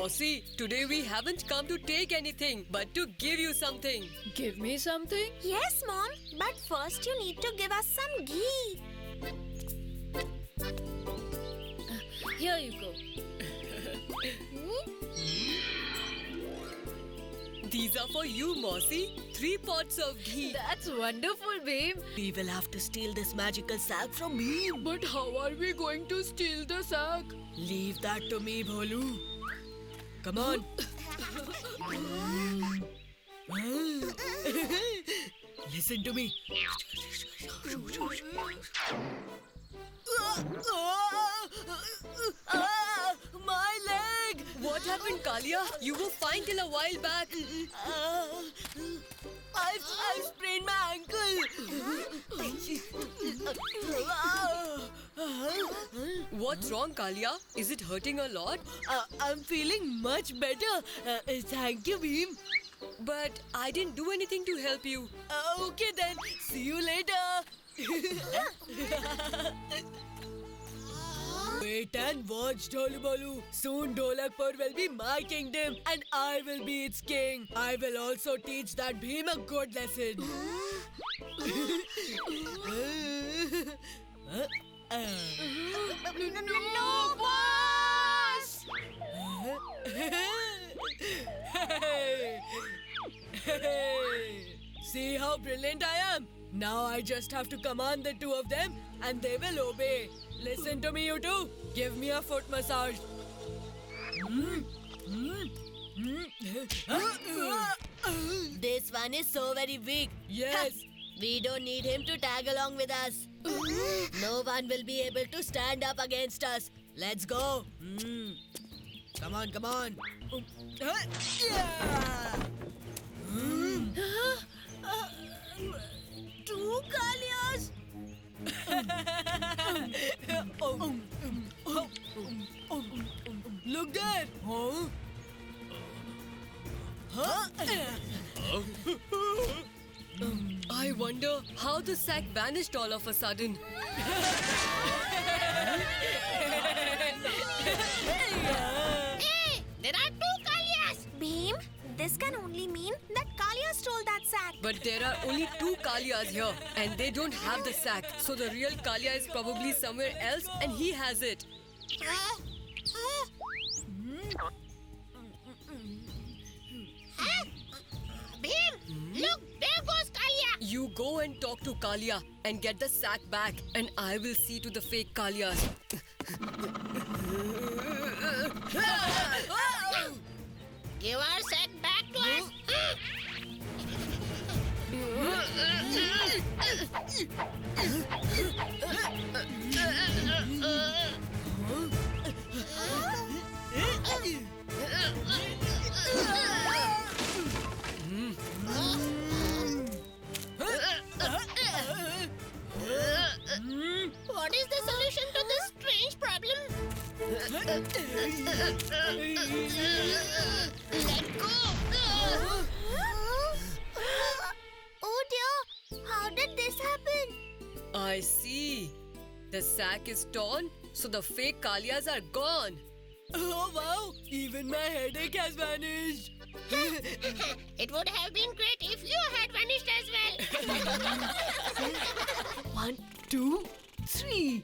Mossy, today we haven't come to take anything, but to give you something. Give me something? Yes, Mom. But first you need to give us some ghee. Here you go. These are for you, Mossy. 3 pots of ghee. That's wonderful, Bhim. We will have to steal this magical sack from him. But how are we going to steal the sack? Leave that to me, Bholu. Come on. Listen to me. My leg! What happened, Kalia? You were fine till a while back. I've sprained my ankle. What's wrong, Kalia? Is it hurting a lot? I'm feeling much better. Thank you, Bhim. But I didn't do anything to help you. Okay then. See you later. Wait and watch, Dholubalu. Soon Dholakpur will be my kingdom and I will be its king. I will also teach that Bhim a good lesson. No, boss! Hey. See how brilliant I am? Now I just have to command the 2 of them and they will obey. Listen to me, you two. Give me a foot massage. This one is so very weak. Yes. We don't need him to tag along with us. No one will be able to stand up against us. Let's go. Come on, come on. Two Kalias? Look there. I wonder how the sack vanished all of a sudden. Hey! There are 2 Kalias! Bhim, this can only mean that Kalia stole that sack. But there are only 2 Kalias here and they don't have the sack. So the real Kalia is probably somewhere else and he has it. Bhim, look, there goes Kalia. You go and talk to Kalia and get the sack back and I will see to the fake Kalias. Give our sack back to us. What is the solution to this strange problem? Let go! Oh dear! How did this happen? I see. The sack is torn, so the fake Kalias are gone. Oh wow! Even my headache has vanished. It would have been great if you had vanished as well. 1, 2, 3.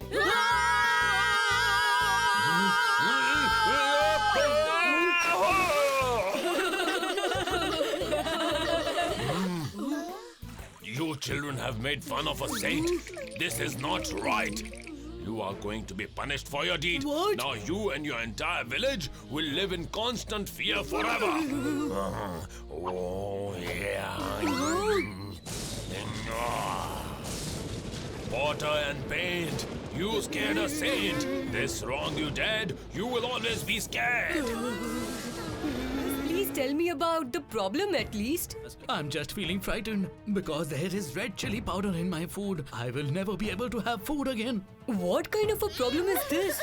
You children have made fun of a saint. This is not right. You are going to be punished for your deed. What? Now you and your entire village will live in constant fear forever. Oh, yeah. Water and paint. You scared a saint. This wrong you did. You will always be scared. Please tell me about the problem at least. I'm just feeling frightened because there is red chili powder in my food. I will never be able to have food again. What kind of a problem is this?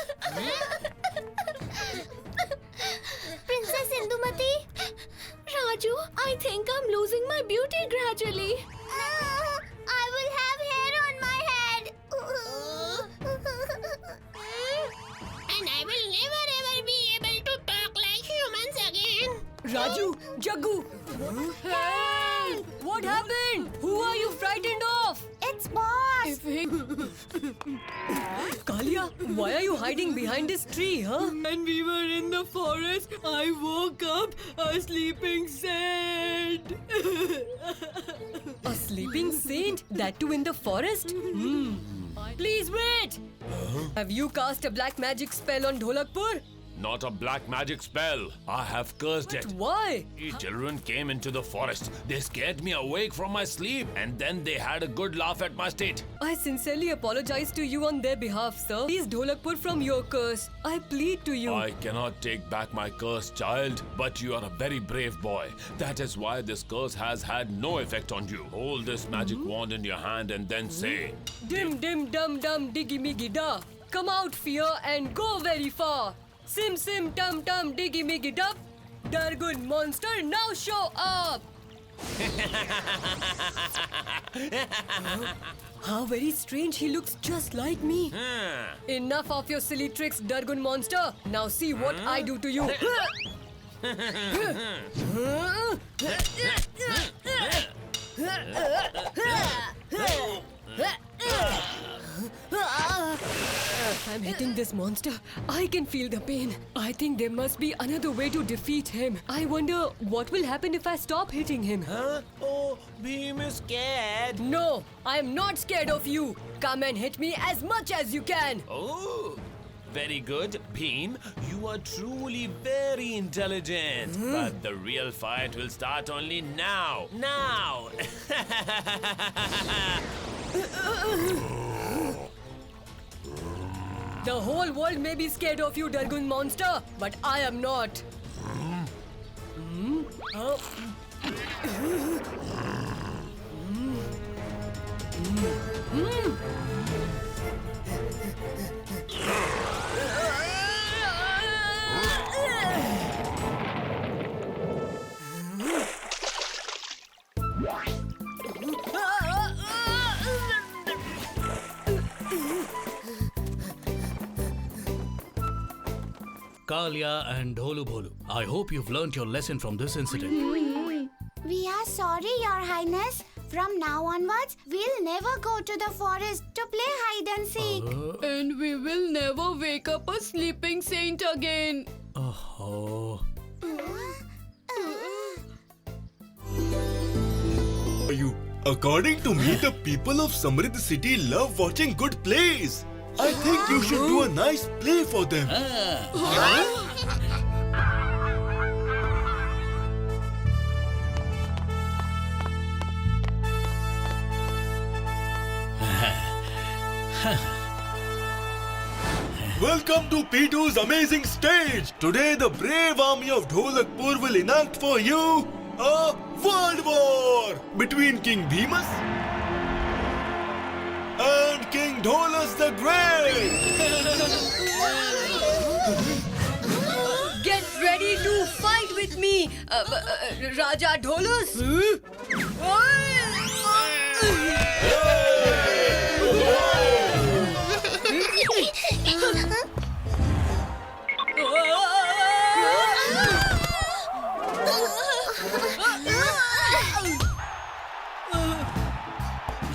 Princess Indumati? Raju, I think I'm losing my beauty gradually. I will have hair on my head. And I will never ever be able to talk like humans Raju, Jaggu. Hey! What happened? Who are you frightened of? It's boss. Kalia, why are you hiding behind this tree, huh? When we were in the forest, I woke up a sleeping saint. A sleeping saint? That too in the forest? Please wait! Have you cast a black magic spell on Dholakpur? Not a black magic spell. I have cursed it. Why? These children came into the forest. They scared me awake from my sleep, and then they had a good laugh at my state. I sincerely apologize to you on their behalf, sir. Please Dholakpur from your curse. I plead to you. I cannot take back my curse, child, but you are a very brave boy. That is why this curse has had no effect on you. Hold this magic wand in your hand and then say, Dim dim dum dum diggy miggy da. Come out fear and go very far. Sim sim tum tum diggy miggy dup. Dargun monster now show up. How very strange, he looks just like me. Enough of your silly tricks, Dargun monster. Now see what I do to you. I'm hitting this monster. I can feel the pain. I think there must be another way to defeat him. I wonder what will happen if I stop hitting him. Huh? Oh, Bhim is scared. No, I'm not scared of you. Come and hit me as much as you can. Oh, very good, Bhim. You are truly very intelligent. But the real fight will start only now. Now! The whole world may be scared of you, Dargun monster, but I am not. Kalia and Dholu Bholu, I hope you've learnt your lesson from this incident. We are sorry, Your Highness. From now onwards, we'll never go to the forest to play hide and seek. And we will never wake up a sleeping saint again. Oh. You. According to me, the people of Samridh city love watching good plays. I think you should do a nice play for them. Welcome to P2's amazing stage. Today, the brave army of Dholakpur will enact for you a world war between King Bhimas and King Dholas the Great. Get ready to fight with me, Raja Dholus.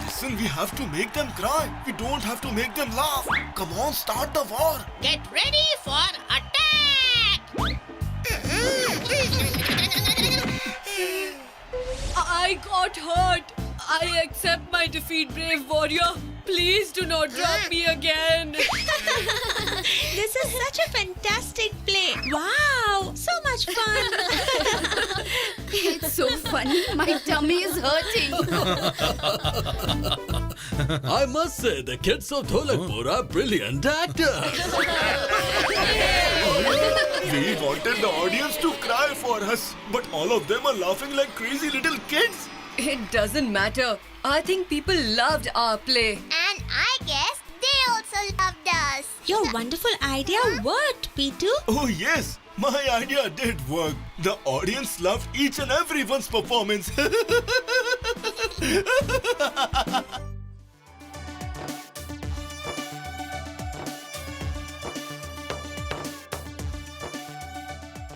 Listen, we have to make them cry. We don't have to make them laugh. Come on, start the war. Get ready for attack! I got hurt. I accept my defeat, brave warrior. Please do not drop me again. This is such a fantastic play. Wow, so much fun. It's so funny. My tummy is hurting. I must say, the kids of Dholakpur are brilliant actors. We wanted the audience to cry for us, but all of them are laughing like crazy little kids. It doesn't matter. I think people loved our play. And I guess they also loved us. Your wonderful idea worked, P2. Oh yes, my idea did work. The audience loved each and everyone's performance.